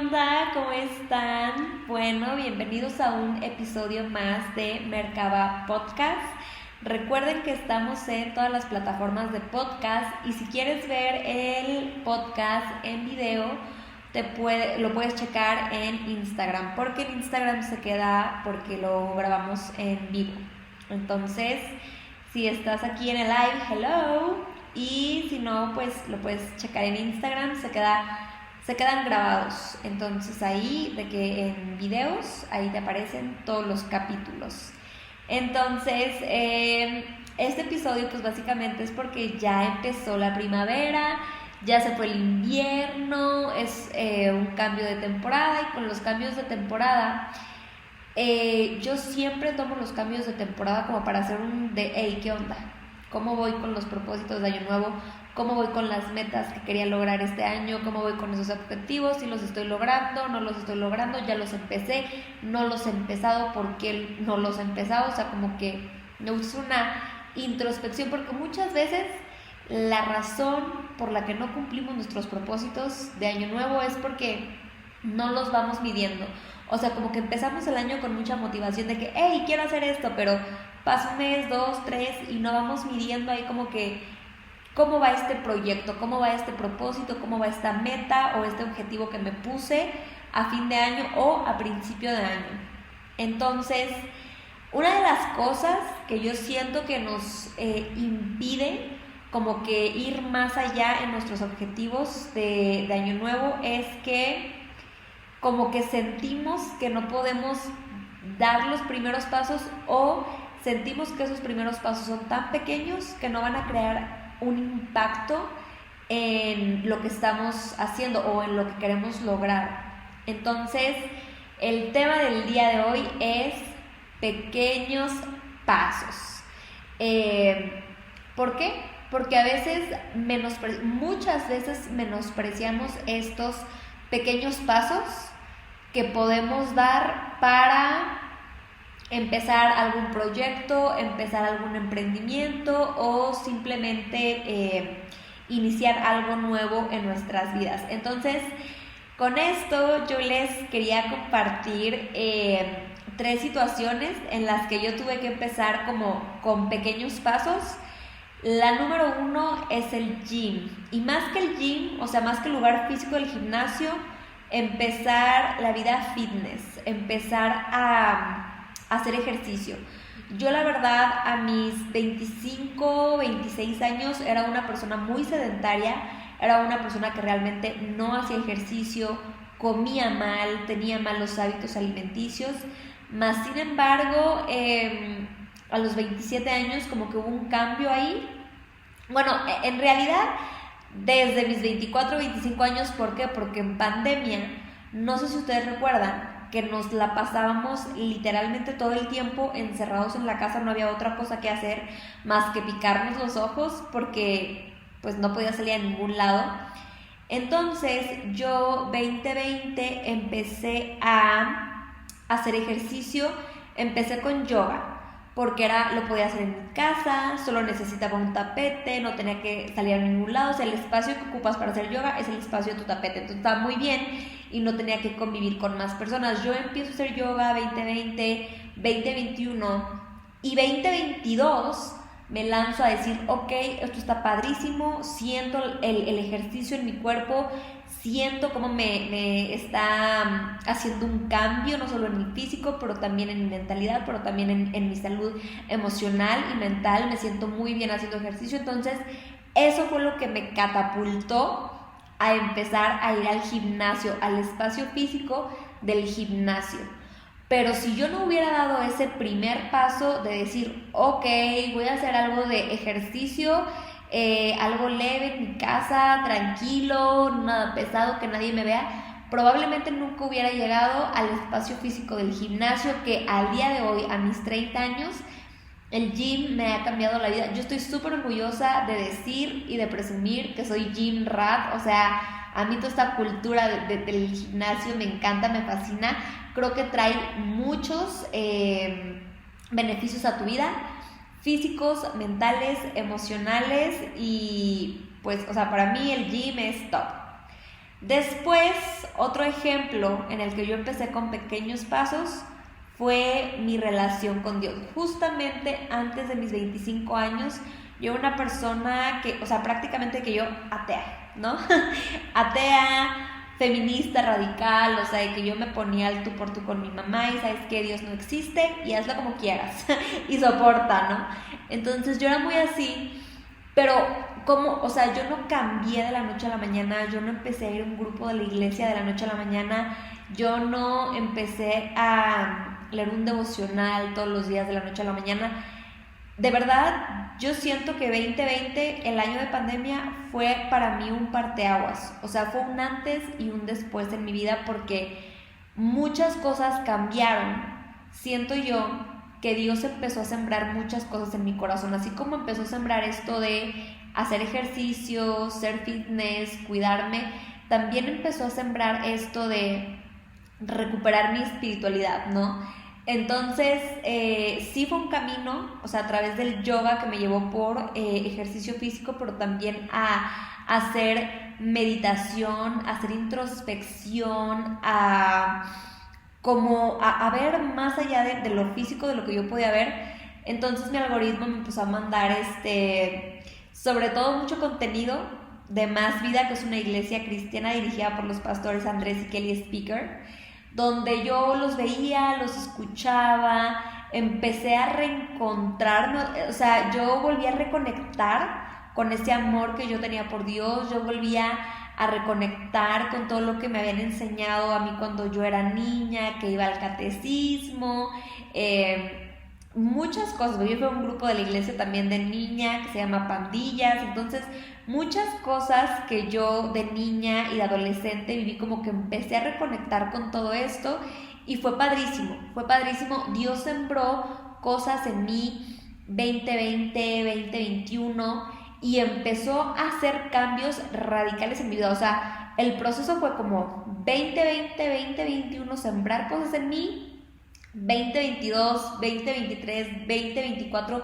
onda? ¿Cómo están? Bueno, bienvenidos a un episodio más de Mercaba Podcast. Recuerden que estamos en todas las plataformas de podcast y si quieres ver el podcast en video, lo puedes checar en Instagram, porque en Instagram se queda porque lo grabamos en vivo. Entonces, si estás aquí en el live, hello, y si no, pues lo puedes checar en Instagram, se quedan grabados. Entonces ahí, de que en videos, ahí te aparecen todos los capítulos. Entonces, este episodio pues básicamente es porque ya empezó la primavera, ya se fue el invierno, es un cambio de temporada, y con los cambios de temporada, yo siempre tomo los cambios de temporada como para hacer hey, ¿qué onda? ¿Cómo voy con los propósitos de año nuevo? ¿Cómo voy con las metas que quería lograr este año? ¿Cómo voy con esos objetivos? ¿Si los estoy logrando? ¿No los estoy logrando? ¿Ya los empecé? ¿No los he empezado? ¿Por qué no los he empezado? O sea, como que me gusta una introspección, porque muchas veces la razón por la que no cumplimos nuestros propósitos de año nuevo es porque no los vamos midiendo. O sea, como que empezamos el año con mucha motivación de que, hey, quiero hacer esto, pero pasa un mes, 2, 3 y no vamos midiendo ahí como que cómo va este proyecto, cómo va este propósito, cómo va esta meta o este objetivo que me puse a fin de año o a principio de año. Entonces, una de las cosas que yo siento que nos impide como que ir más allá en nuestros objetivos de año nuevo es que como que sentimos que no podemos dar los primeros pasos, o sentimos que esos primeros pasos son tan pequeños que no van a crear un impacto en lo que estamos haciendo o en lo que queremos lograr. Entonces, el tema del día de hoy es pequeños pasos. ¿Por qué? Porque a veces, muchas veces menospreciamos estos pequeños pasos que podemos dar para empezar algún proyecto, empezar algún emprendimiento o simplemente iniciar algo nuevo en nuestras vidas. Entonces, con esto yo les quería compartir 3 situaciones en las que yo tuve que empezar como con pequeños pasos. La número 1 es el gym, y más que el gym, o sea, más que el lugar físico del gimnasio, empezar la vida fitness, empezar a hacer ejercicio. Yo la verdad a mis 25, 26 años era una persona muy sedentaria, era una persona que realmente no hacía ejercicio, comía mal, tenía malos hábitos alimenticios, más sin embargo a los 27 años como que hubo un cambio ahí. Bueno, en realidad desde mis 24, 25 años, ¿por qué? Porque en pandemia, no sé si ustedes recuerdan, que nos la pasábamos literalmente todo el tiempo encerrados en la casa, no había otra cosa que hacer más que picarnos los ojos porque pues no podía salir a ningún lado. Entonces yo 2020 empecé a hacer ejercicio, empecé con yoga, porque lo podía hacer en mi casa, solo necesitaba un tapete, no tenía que salir a ningún lado, o sea, el espacio que ocupas para hacer yoga es el espacio de tu tapete, entonces estaba muy bien y no tenía que convivir con más personas. Yo empiezo a hacer yoga 2020, 2021 y 2022 me lanzo a decir, ok, esto está padrísimo, siento el ejercicio en mi cuerpo, siento cómo me está haciendo un cambio, no solo en mi físico, pero también en mi mentalidad, pero también en mi salud emocional y mental. Me siento muy bien haciendo ejercicio. Entonces, eso fue lo que me catapultó a empezar a ir al gimnasio, al espacio físico del gimnasio. Pero si yo no hubiera dado ese primer paso de decir, ok, voy a hacer algo de ejercicio, algo leve en mi casa, tranquilo, nada pesado, que nadie me vea, probablemente nunca hubiera llegado al espacio físico del gimnasio, que al día de hoy, a mis 30 años, el gym me ha cambiado la vida. Yo estoy súper orgullosa de decir y de presumir que soy gym rat. O sea, a mí toda esta cultura del gimnasio me encanta, me fascina. Creo que trae muchos beneficios a tu vida, físicos, mentales, emocionales, y pues, o sea, para mí el gym es top. Después, otro ejemplo en el que yo empecé con pequeños pasos fue mi relación con Dios. Justamente antes de mis 25 años, yo era una persona que, o sea, prácticamente que yo atea, ¿no? Atea, feminista, radical, o sea, de que yo me ponía al tú por tú con mi mamá y sabes que Dios no existe y hazlo como quieras y soporta, ¿no? Entonces yo era muy así, pero como, o sea, yo no cambié de la noche a la mañana, yo no empecé a ir a un grupo de la iglesia de la noche a la mañana, yo no empecé a leer un devocional todos los días de la noche a la mañana. De verdad, yo siento que 2020, el año de pandemia, fue para mí un parteaguas. O sea, fue un antes y un después en mi vida porque muchas cosas cambiaron. Siento yo que Dios empezó a sembrar muchas cosas en mi corazón, así como empezó a sembrar esto de hacer ejercicio, ser fitness, cuidarme, también empezó a sembrar esto de recuperar mi espiritualidad, ¿no? Entonces, sí fue un camino, o sea, a través del yoga que me llevó por ejercicio físico, pero también a hacer meditación, a hacer introspección, a ver más allá de lo físico, de lo que yo podía ver. Entonces mi algoritmo me empezó a mandar sobre todo mucho contenido de Más Vida, que es una iglesia cristiana dirigida por los pastores Andrés y Kelly Speaker, donde yo los veía, los escuchaba, empecé a reencontrarme, o sea, yo volví a reconectar con ese amor que yo tenía por Dios, yo volvía a reconectar con todo lo que me habían enseñado a mí cuando yo era niña, que iba al catecismo, muchas cosas. Yo fui a un grupo de la iglesia también de niña que se llama Pandillas, entonces muchas cosas que yo de niña y de adolescente viví, como que empecé a reconectar con todo esto y fue padrísimo. Dios sembró cosas en mí 2020, 2021 y empezó a hacer cambios radicales en mi vida. O sea, el proceso fue como 2020, 2021 sembrar cosas en mí, 2022, 2023, 2024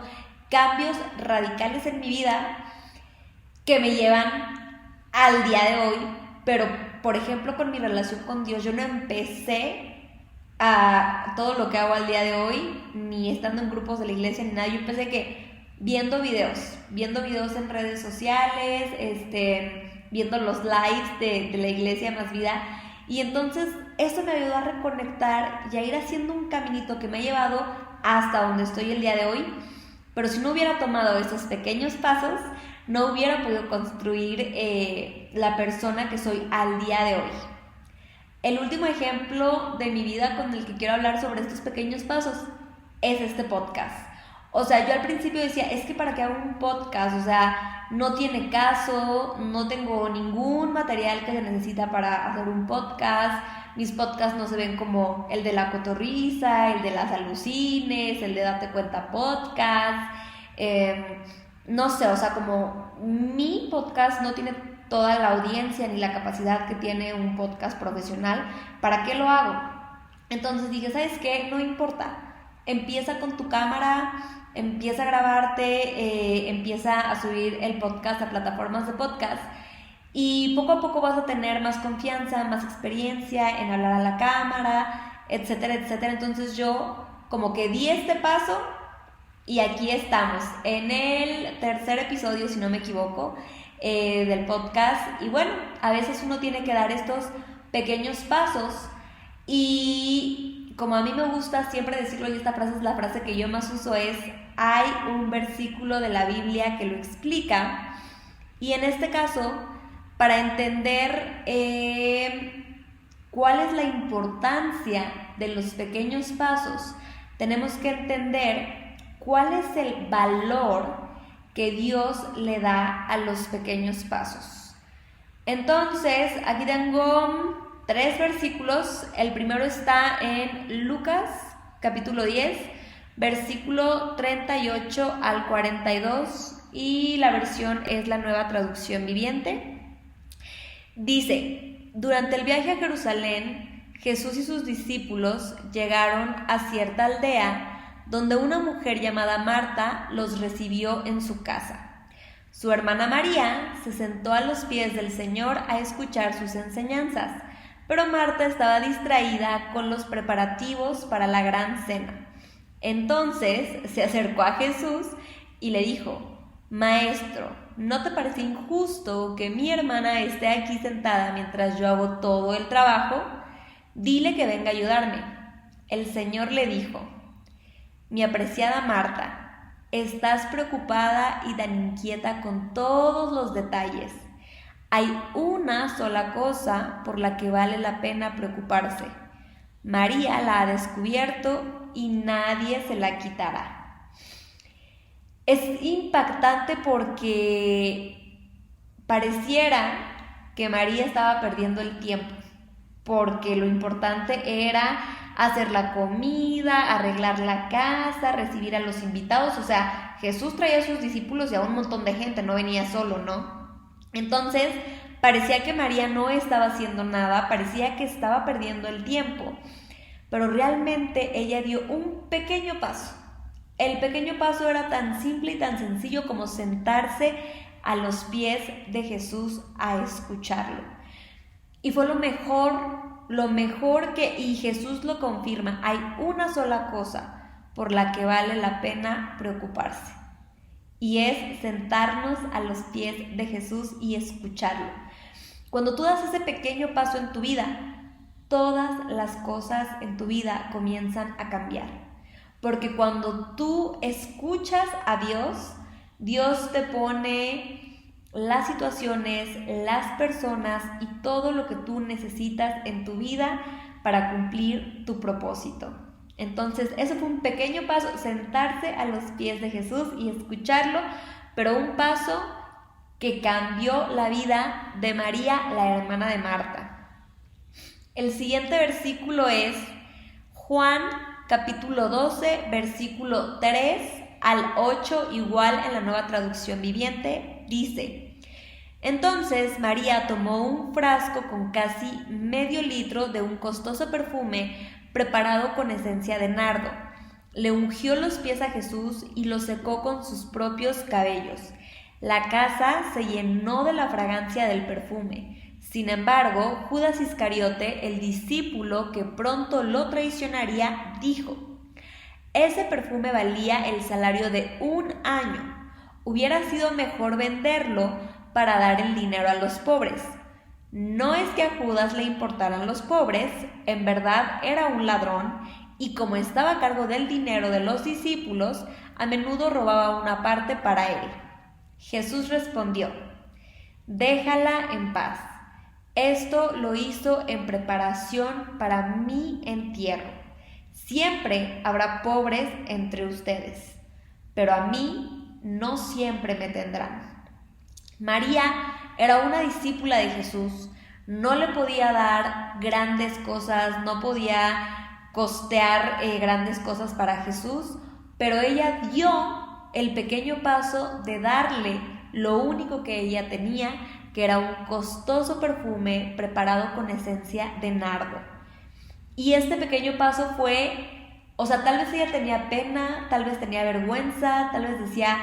cambios radicales en mi vida que me llevan al día de hoy. Pero, por ejemplo, con mi relación con Dios, yo no empecé a todo lo que hago al día de hoy, ni estando en grupos de la iglesia, ni nada. Yo empecé viendo videos en redes sociales, viendo los lives de la iglesia Más Vida. Y entonces eso me ayudó a reconectar y a ir haciendo un caminito que me ha llevado hasta donde estoy el día de hoy. Pero si no hubiera tomado esos pequeños pasos, no hubiera podido construir la persona que soy al día de hoy. El último ejemplo de mi vida con el que quiero hablar sobre estos pequeños pasos es este podcast. O sea, yo al principio decía, es que para qué hago un podcast, o sea, no tiene caso, no tengo ningún material que se necesita para hacer un podcast, mis podcasts no se ven como el de La Cotorrisa, el de Las Alucines, el de Date Cuenta Podcast, no sé, o sea, como mi podcast no tiene toda la audiencia ni la capacidad que tiene un podcast profesional, ¿para qué lo hago? Entonces dije, ¿sabes qué? No importa, empieza con tu cámara, empieza a grabarte, empieza a subir el podcast a plataformas de podcast y poco a poco vas a tener más confianza, más experiencia en hablar a la cámara, etcétera, etcétera. Entonces yo como que di este paso y aquí estamos en el tercer episodio, si no me equivoco, del podcast. Y bueno, a veces uno tiene que dar estos pequeños pasos y como a mí me gusta siempre decirlo, y esta frase es la frase que yo más uso, hay un versículo de la Biblia que lo explica, y en este caso, para entender cuál es la importancia de los pequeños pasos, tenemos que entender cuál es el valor que Dios le da a los pequeños pasos. Entonces, aquí tengo 3 versículos. El primero está en Lucas, capítulo 10, versículo 38 al 42, y la versión es la Nueva Traducción Viviente. Dice, durante el viaje a Jerusalén, Jesús y sus discípulos llegaron a cierta aldea donde una mujer llamada Marta los recibió en su casa. Su hermana María se sentó a los pies del Señor a escuchar sus enseñanzas, pero Marta estaba distraída con los preparativos para la gran cena. Entonces se acercó a Jesús y le dijo: Maestro, ¿no te parece injusto que mi hermana esté aquí sentada mientras yo hago todo el trabajo? Dile que venga a ayudarme. El Señor le dijo: Mi apreciada Marta, estás preocupada y tan inquieta con todos los detalles. Hay una sola cosa por la que vale la pena preocuparse. María la ha descubierto y nadie se la quitará. Es impactante porque pareciera que María estaba perdiendo el tiempo, porque lo importante era hacer la comida, arreglar la casa, recibir a los invitados. O sea, Jesús traía a sus discípulos y a un montón de gente, no venía solo, ¿no? Entonces, parecía que María no estaba haciendo nada, parecía que estaba perdiendo el tiempo, pero realmente ella dio un pequeño paso. El pequeño paso era tan simple y tan sencillo como sentarse a los pies de Jesús a escucharlo. Y fue lo mejor y Jesús lo confirma, hay una sola cosa por la que vale la pena preocuparse. Y es sentarnos a los pies de Jesús y escucharlo. Cuando tú das ese pequeño paso en tu vida, todas las cosas en tu vida comienzan a cambiar. Porque cuando tú escuchas a Dios, Dios te pone las situaciones, las personas y todo lo que tú necesitas en tu vida para cumplir tu propósito. Entonces, eso fue un pequeño paso, sentarse a los pies de Jesús y escucharlo, pero un paso que cambió la vida de María, la hermana de Marta. El siguiente versículo es Juan capítulo 12, versículo 3 al 8, igual en la Nueva Traducción Viviente, dice: Entonces María tomó un frasco con casi medio litro de un costoso perfume preparado con esencia de nardo. Le ungió los pies a Jesús y los secó con sus propios cabellos. La casa se llenó de la fragancia del perfume. Sin embargo, Judas Iscariote, el discípulo que pronto lo traicionaría, dijo: Ese perfume valía el salario de 1 año. Hubiera sido mejor venderlo para dar el dinero a los pobres. No es que a Judas le importaran los pobres, en verdad era un ladrón, y como estaba a cargo del dinero de los discípulos, a menudo robaba una parte para él. Jesús respondió: Déjala en paz. Esto lo hizo en preparación para mi entierro. Siempre habrá pobres entre ustedes, pero a mí no siempre me tendrán. María era una discípula de Jesús, no le podía dar grandes cosas, no podía costear grandes cosas para Jesús, pero ella dio el pequeño paso de darle lo único que ella tenía, que era un costoso perfume preparado con esencia de nardo. Y este pequeño paso fue, tal vez ella tenía pena, tal vez tenía vergüenza, tal vez decía: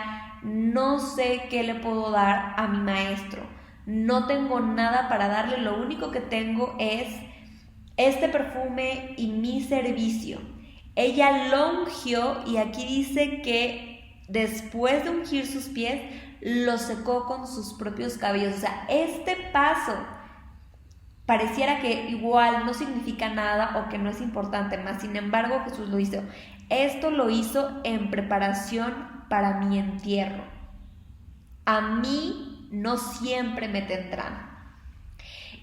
no sé qué le puedo dar a mi maestro, no tengo nada para darle, lo único que tengo es este perfume y mi servicio. Ella lo ungió y aquí dice que después de ungir sus pies, lo secó con sus propios cabellos. Este paso pareciera que igual no significa nada o que no es importante, más sin embargo Jesús lo hizo. Esto lo hizo en preparación para mi entierro. A mí no siempre me tendrán.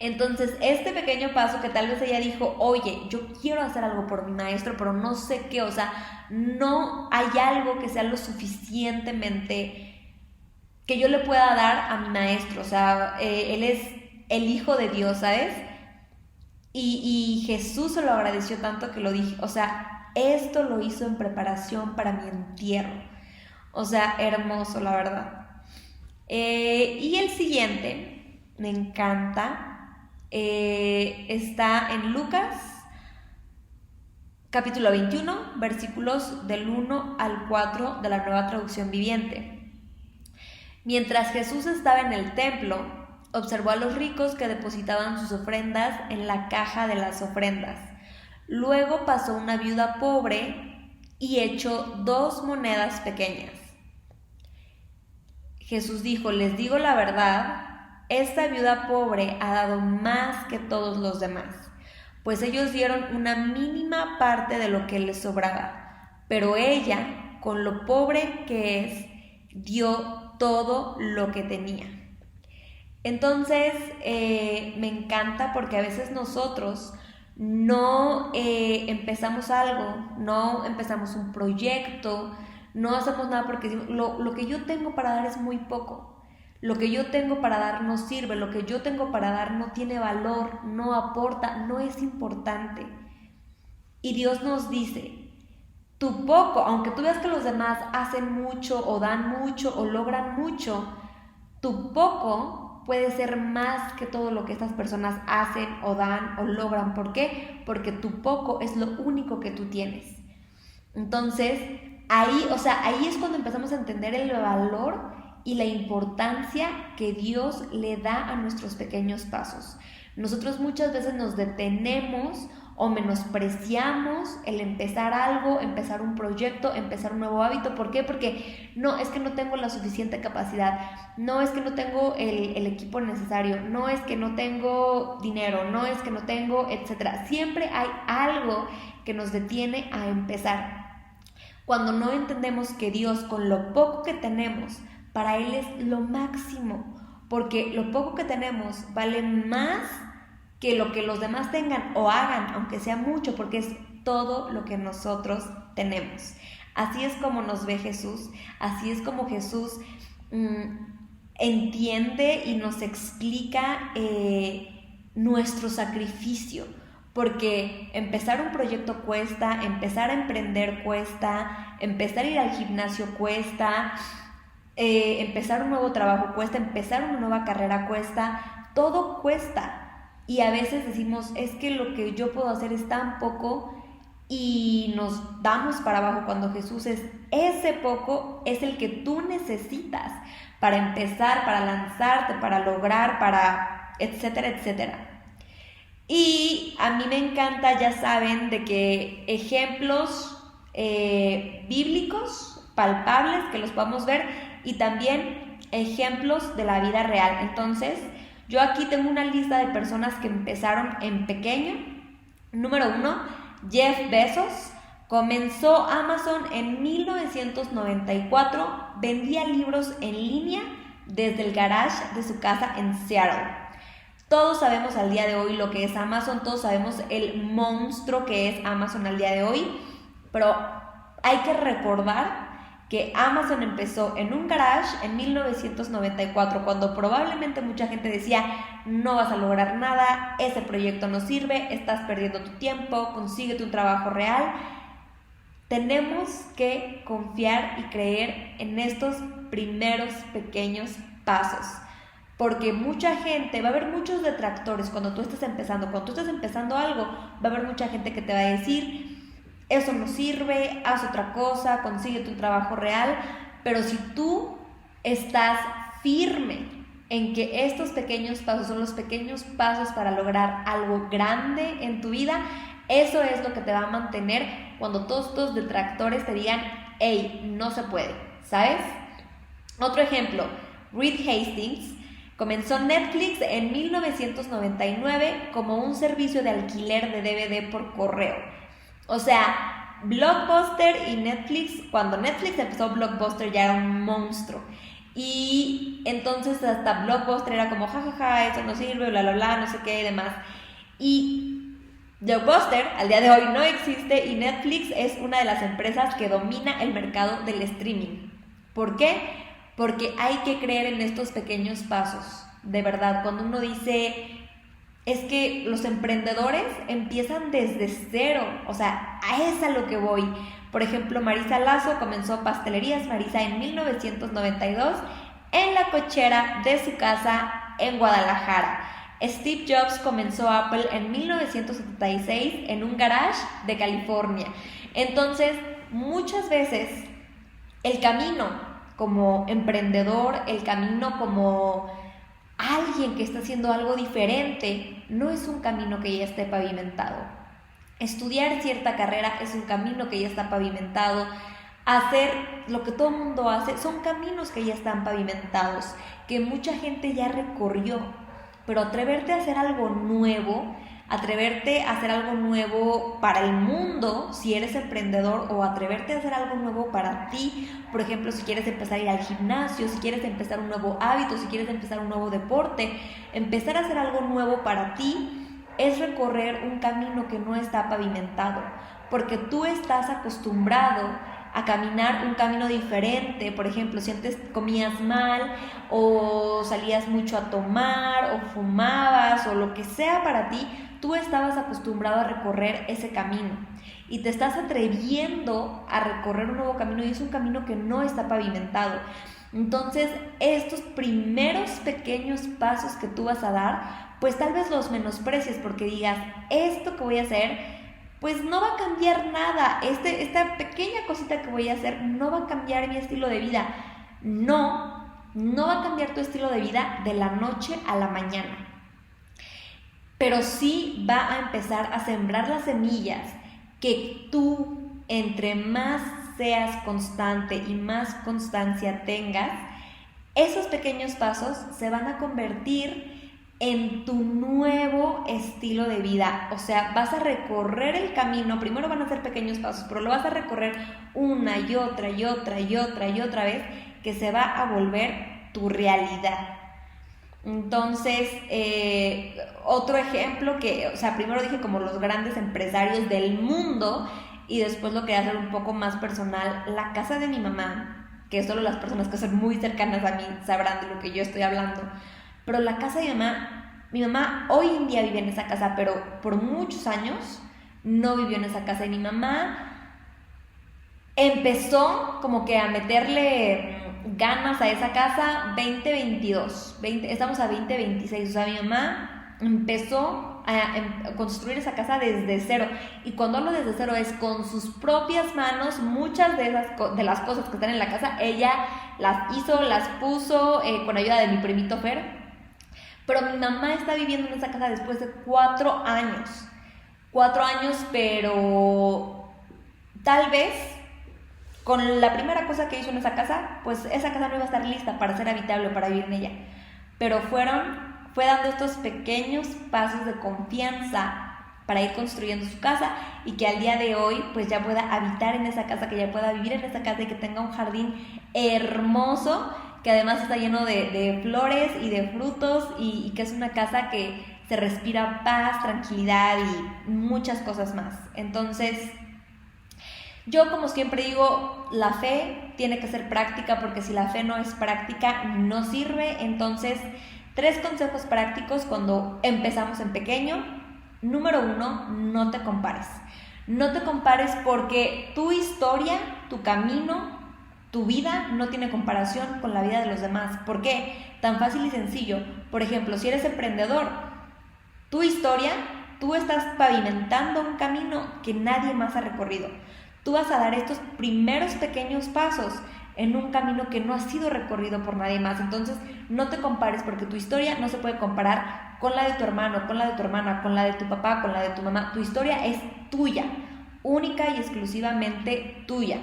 Entonces, este pequeño paso que tal vez ella dijo: oye, yo quiero hacer algo por mi maestro, pero no sé qué, no hay algo que sea lo suficientemente que yo le pueda dar a mi maestro. Él es el Hijo de Dios, ¿sabes? Y Jesús se lo agradeció tanto que lo dije, esto lo hizo en preparación para mi entierro. Hermoso, la verdad. Y el siguiente, me encanta, está en Lucas, capítulo 21, versículos del 1 al 4 de la Nueva Traducción Viviente. Mientras Jesús estaba en el templo, observó a los ricos que depositaban sus ofrendas en la caja de las ofrendas. Luego pasó una viuda pobre y echó 2 monedas pequeñas. Jesús dijo: les digo la verdad, esta viuda pobre ha dado más que todos los demás, pues ellos dieron una mínima parte de lo que les sobraba, pero ella, con lo pobre que es, dio todo lo que tenía. Entonces, me encanta porque a veces nosotros no empezamos algo, no empezamos un proyecto, no hacemos nada porque lo que yo tengo para dar es muy poco. Lo que yo tengo para dar no sirve, lo que yo tengo para dar no tiene valor, no aporta, no es importante. Y Dios nos dice: tu poco, aunque tú veas que los demás hacen mucho o dan mucho o logran mucho, tu poco puede ser más que todo lo que estas personas hacen o dan o logran. ¿Por qué? Porque tu poco es lo único que tú tienes. Entonces, ahí es cuando empezamos a entender el valor y la importancia que Dios le da a nuestros pequeños pasos. Nosotros muchas veces nos detenemos o menospreciamos el empezar algo, empezar un proyecto, empezar un nuevo hábito. ¿Por qué? Porque no, es que no tengo la suficiente capacidad, no es que no tengo el equipo necesario, no es que no tengo dinero, no es que no tengo, etc. Siempre hay algo que nos detiene a empezar. Cuando no entendemos que Dios, con lo poco que tenemos, para Él es lo máximo, porque lo poco que tenemos vale más que lo que los demás tengan o hagan, aunque sea mucho, porque es todo lo que nosotros tenemos. Así es como nos ve Jesús, así es como Jesús entiende y nos explica nuestro sacrificio, porque empezar un proyecto cuesta, empezar a emprender cuesta, empezar a ir al gimnasio cuesta, empezar un nuevo trabajo cuesta, empezar una nueva carrera cuesta, todo cuesta. Y a veces decimos: es que lo que yo puedo hacer es tan poco, y nos damos para abajo, cuando Jesús es ese poco, es el que tú necesitas para empezar, para lanzarte, para lograr, para etcétera, etcétera. Y a mí me encanta, ya saben, de que ejemplos bíblicos, palpables, que los podamos ver, y también ejemplos de la vida real. Entonces, yo aquí tengo una lista de personas que empezaron en pequeño. Número 1, Jeff Bezos. Comenzó Amazon en 1994, vendía libros en línea desde el garage de su casa en Seattle. Todos sabemos al día de hoy lo que es Amazon, todos sabemos el monstruo que es Amazon al día de hoy, pero hay que recordar que Amazon empezó en un garage en 1994, cuando probablemente mucha gente decía: no vas a lograr nada, ese proyecto no sirve, estás perdiendo tu tiempo, consíguete un trabajo real. Tenemos que confiar y creer en estos primeros pequeños pasos, porque mucha gente, va a haber muchos detractores cuando tú estés empezando algo, va a haber mucha gente que te va a decir: eso no sirve, haz otra cosa, consíguete un trabajo real. Pero si tú estás firme en que estos pequeños pasos son los pequeños pasos para lograr algo grande en tu vida, eso es lo que te va a mantener cuando todos estos detractores te digan: hey, no se puede, ¿sabes? Otro ejemplo, Reed Hastings comenzó Netflix en 1999 como un servicio de alquiler de DVD por correo. O sea, Blockbuster y Netflix, cuando Netflix empezó, Blockbuster ya era un monstruo. Y entonces hasta Blockbuster era como: jajaja, eso no sirve, bla bla bla, no sé qué y demás. Y Blockbuster al día de hoy no existe, y Netflix es una de las empresas que domina el mercado del streaming. ¿Por qué? Porque hay que creer en estos pequeños pasos. De verdad, cuando uno dice: es que los emprendedores empiezan desde cero, o sea, es a lo que voy. Por ejemplo, Marisa Lazo comenzó Pastelerías Marisa en 1992 en la cochera de su casa en Guadalajara. Steve Jobs comenzó Apple en 1976 en un garage de California. Entonces, muchas veces el camino como emprendedor, el camino como alguien que está haciendo algo diferente, no es un camino que ya esté pavimentado. Estudiar cierta carrera es un camino que ya está pavimentado. Hacer lo que todo el mundo hace son caminos que ya están pavimentados, que mucha gente ya recorrió. Pero atreverte a hacer algo nuevo, atreverte a hacer algo nuevo para el mundo, si eres emprendedor, o atreverte a hacer algo nuevo para ti, por ejemplo, si quieres empezar a ir al gimnasio, si quieres empezar un nuevo hábito, si quieres empezar un nuevo deporte, empezar a hacer algo nuevo para ti es recorrer un camino que no está pavimentado, porque tú estás acostumbrado a caminar un camino diferente. Por ejemplo, si antes comías mal o salías mucho a tomar o fumabas o lo que sea para ti, tú estabas acostumbrado a recorrer ese camino y te estás atreviendo a recorrer un nuevo camino y es un camino que no está pavimentado. Entonces, estos primeros pequeños pasos que tú vas a dar, pues tal vez los menosprecies porque digas, esto que voy a hacer pues no va a cambiar nada, esta pequeña cosita que voy a hacer no va a cambiar mi estilo de vida. No va a cambiar tu estilo de vida de la noche a la mañana, pero sí va a empezar a sembrar las semillas que tú, entre más seas constante y más constancia tengas, esos pequeños pasos se van a convertir en tu nuevo estilo de vida. O sea, vas a recorrer el camino, primero van a ser pequeños pasos, pero lo vas a recorrer una y otra y otra y otra y otra vez, que se va a volver tu realidad. Entonces, otro ejemplo que, o sea, primero dije como los grandes empresarios del mundo y después lo quería hacer un poco más personal. La casa de mi mamá, que solo las personas que son muy cercanas a mí sabrán de lo que yo estoy hablando, pero la casa de mi mamá hoy en día vive en esa casa, pero por muchos años no vivió en esa casa. Y mi mamá empezó como que a meterle ganas a esa casa 2022, estamos a 2026, o sea, mi mamá empezó a construir esa casa desde cero. Y cuando hablo desde cero es con sus propias manos. Muchas de las cosas que están en la casa ella las hizo, las puso con ayuda de mi primito Fer. Pero mi mamá está viviendo en esa casa después de 4 años. 4 años, pero tal vez con la primera cosa que hizo en esa casa, pues esa casa no iba a estar lista para ser habitable o para vivir en ella. Pero fue dando estos pequeños pasos de confianza para ir construyendo su casa y que al día de hoy pues ya pueda habitar en esa casa, que ya pueda vivir en esa casa y que tenga un jardín hermoso, que además está lleno de flores y de frutos y que es una casa que se respira paz, tranquilidad y muchas cosas más. Entonces, yo como siempre digo, la fe tiene que ser práctica, porque si la fe no es práctica, no sirve. Entonces, 3 consejos prácticos cuando empezamos en pequeño. Número 1, no te compares. No te compares porque tu historia, tu camino, tu vida no tiene comparación con la vida de los demás. ¿Por qué? Tan fácil y sencillo. Por ejemplo, si eres emprendedor, tu historia, tú estás pavimentando un camino que nadie más ha recorrido. Tú vas a dar estos primeros pequeños pasos en un camino que no ha sido recorrido por nadie más. Entonces, no te compares porque tu historia no se puede comparar con la de tu hermano, con la de tu hermana, con la de tu papá, con la de tu mamá. Tu historia es tuya, única y exclusivamente tuya.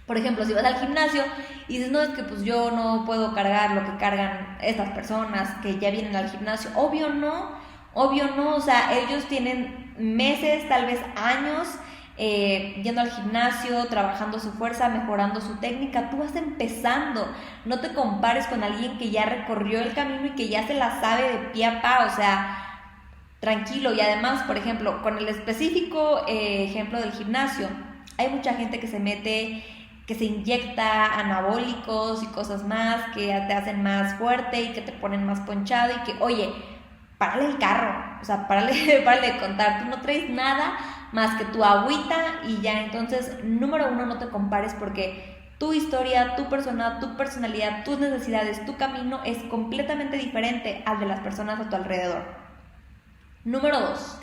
Por ejemplo, si vas al gimnasio y dices, no, es que pues yo no puedo cargar lo que cargan estas personas que ya vienen al gimnasio. Obvio no, o sea, ellos tienen meses, tal vez años, yendo al gimnasio, trabajando su fuerza, mejorando su técnica. Tú vas empezando. No te compares con alguien que ya recorrió el camino y que ya se la sabe de pie a pa, o sea, tranquilo. Y además, por ejemplo, con el específico ejemplo del gimnasio, hay mucha gente que se mete, que se inyecta anabólicos y cosas más que te hacen más fuerte y que te ponen más ponchado y que, oye, párale el carro, o sea, párale de contar, tú no traes nada más que tu agüita y ya. Entonces, número 1, no te compares porque tu historia, tu persona, tu personalidad, tus necesidades, tu camino es completamente diferente al de las personas a tu alrededor. Número 2,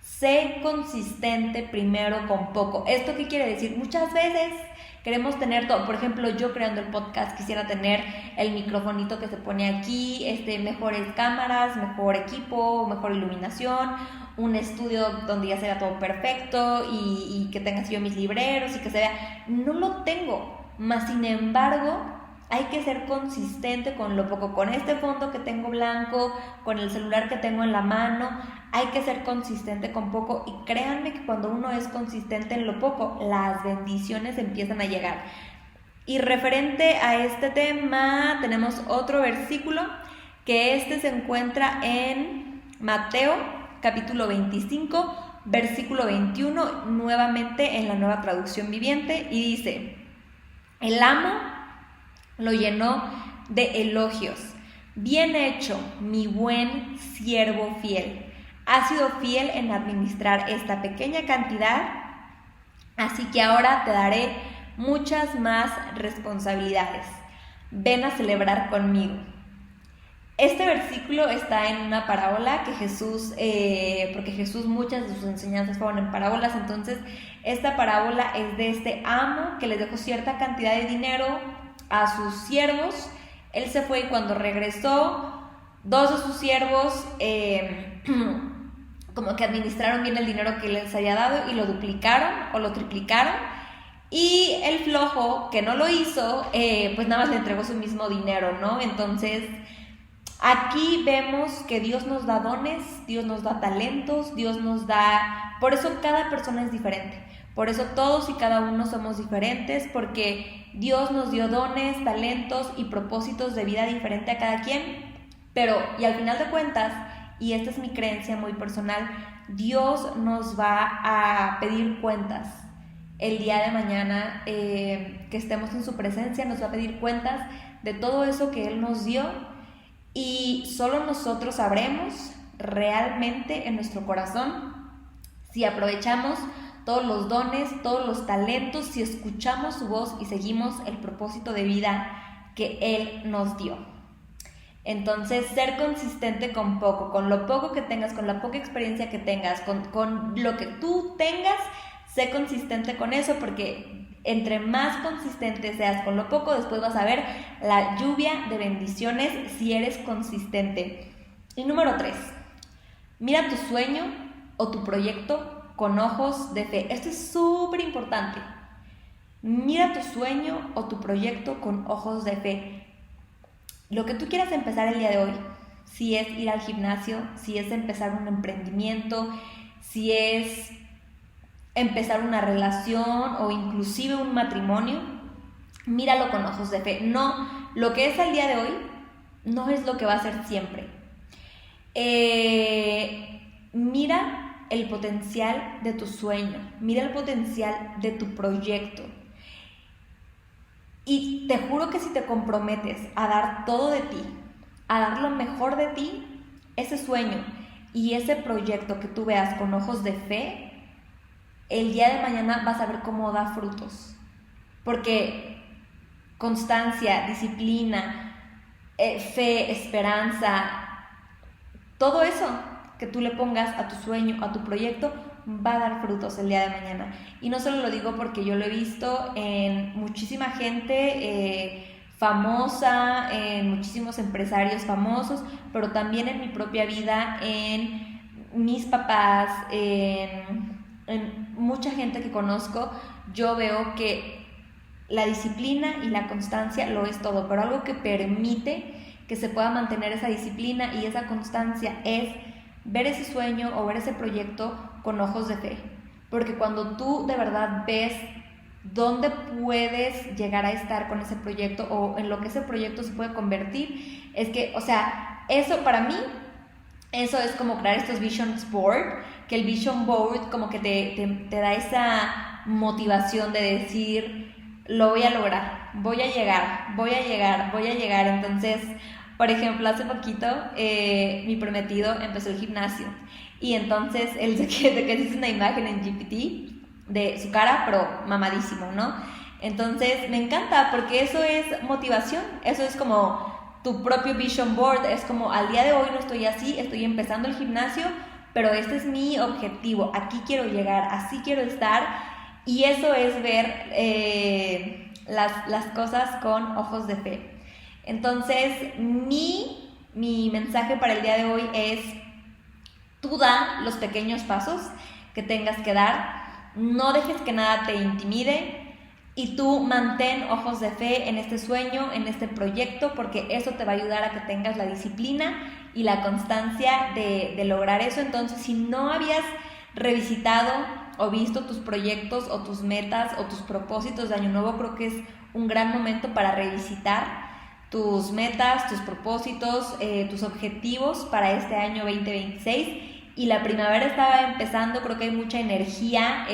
sé consistente primero con poco. ¿Esto qué quiere decir? Muchas veces queremos tener todo. Por ejemplo, yo creando el podcast quisiera tener el microfonito que se pone aquí, mejores cámaras, mejor equipo, mejor iluminación, un estudio donde ya sea todo perfecto y que tenga así yo mis libreros y que se vea. No lo tengo, más sin embargo hay que ser consistente con lo poco, con este fondo que tengo blanco, con el celular que tengo en la mano. Hay que ser consistente con poco, y créanme que cuando uno es consistente en lo poco, las bendiciones empiezan a llegar. Y referente a este tema, tenemos otro versículo, que se encuentra en Mateo, capítulo 25, versículo 21, nuevamente en la Nueva Traducción Viviente, y dice: el amo lo llenó de elogios. Bien hecho, mi buen siervo fiel. Has sido fiel en administrar esta pequeña cantidad, así que ahora te daré muchas más responsabilidades. Ven a celebrar conmigo. Este versículo está en una parábola que Jesús, porque Jesús muchas de sus enseñanzas fueron en parábolas, entonces esta parábola es de este amo que les dejó cierta cantidad de dinero a sus siervos. Él se fue y cuando regresó, dos de sus siervos como que administraron bien el dinero que les había dado y lo duplicaron o lo triplicaron, y el flojo que no lo hizo, pues nada más le entregó su mismo dinero, ¿no? Entonces aquí vemos que Dios nos da dones, Dios nos da talentos, Dios nos da... Por eso cada persona es diferente. Por eso todos y cada uno somos diferentes, porque Dios nos dio dones, talentos y propósitos de vida diferente a cada quien. Pero, y al final de cuentas, y esta es mi creencia muy personal, Dios nos va a pedir cuentas. El día de mañana que estemos en su presencia, nos va a pedir cuentas de todo eso que Él nos dio, y solo nosotros sabremos realmente en nuestro corazón si aprovechamos todos los dones, todos los talentos, si escuchamos su voz y seguimos el propósito de vida que Él nos dio. Entonces, ser consistente con poco, con lo poco que tengas, con la poca experiencia que tengas, con lo que tú tengas, sé consistente con eso, porque entre más consistente seas con lo poco, después vas a ver la lluvia de bendiciones si eres consistente. Y número 3, mira tu sueño o tu proyecto con ojos de fe. Esto es súper importante. Mira tu sueño o tu proyecto con ojos de fe. Lo que tú quieras empezar el día de hoy, si es ir al gimnasio, si es empezar un emprendimiento, si es empezar una relación o inclusive un matrimonio, míralo con ojos de fe. No, lo que es al día de hoy no es lo que va a ser siempre. Mira el potencial de tu sueño, mira el potencial de tu proyecto. Y te juro que si te comprometes a dar todo de ti, a dar lo mejor de ti, ese sueño y ese proyecto que tú veas con ojos de fe, el día de mañana vas a ver cómo da frutos. Porque constancia, disciplina, fe, esperanza, todo eso que tú le pongas a tu sueño, a tu proyecto, va a dar frutos el día de mañana. Y no solo lo digo porque yo lo he visto en muchísima gente famosa, en muchísimos empresarios famosos, pero también en mi propia vida, en mis papás, en mucha gente que conozco. Yo veo que la disciplina y la constancia lo es todo, pero algo que permite que se pueda mantener esa disciplina y esa constancia es ver ese sueño o ver ese proyecto con ojos de fe. Porque cuando tú de verdad ves dónde puedes llegar a estar con ese proyecto o en lo que ese proyecto se puede convertir, es que, o sea, eso para mí, eso es como crear estos vision board, que el vision board como que te da esa motivación de decir, lo voy a lograr, voy a llegar. Entonces, por ejemplo, hace poquito mi prometido empezó el gimnasio, y entonces él de que hizo una imagen en GPT de su cara, pero mamadísimo, ¿no? Entonces me encanta porque eso es motivación, eso es como tu propio vision board, es como al día de hoy no estoy así, estoy empezando el gimnasio, pero este es mi objetivo, aquí quiero llegar, así quiero estar. Y eso es ver las cosas con ojos de fe. Entonces, mi mensaje para el día de hoy es: tú da los pequeños pasos que tengas que dar, no dejes que nada te intimide, y tú mantén ojos de fe en este sueño, en este proyecto, porque eso te va a ayudar a que tengas la disciplina y la constancia de lograr eso. Entonces, si no habías revisitado o visto tus proyectos o tus metas o tus propósitos de año nuevo, creo que es un gran momento para revisitar tus metas, tus propósitos, tus objetivos para este año 2026. Y la primavera estaba empezando, creo que hay mucha energía.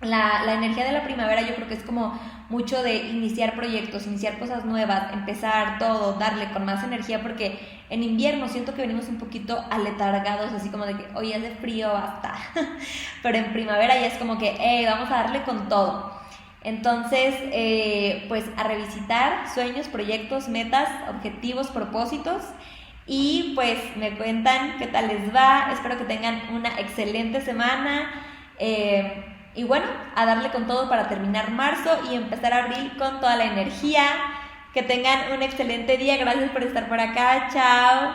La energía de la primavera yo creo que es como mucho de iniciar proyectos, iniciar cosas nuevas, empezar todo, darle con más energía, porque en invierno siento que venimos un poquito aletargados, así como de que, oye, hace frío, basta. Pero en primavera ya es como que, hey, vamos a darle con todo. Entonces, pues a revisitar sueños, proyectos, metas, objetivos, propósitos. Y pues me cuentan qué tal les va. Espero que tengan una excelente semana. Y bueno, a darle con todo para terminar marzo y empezar abril con toda la energía. Que tengan un excelente día. Gracias por estar por acá. Chao.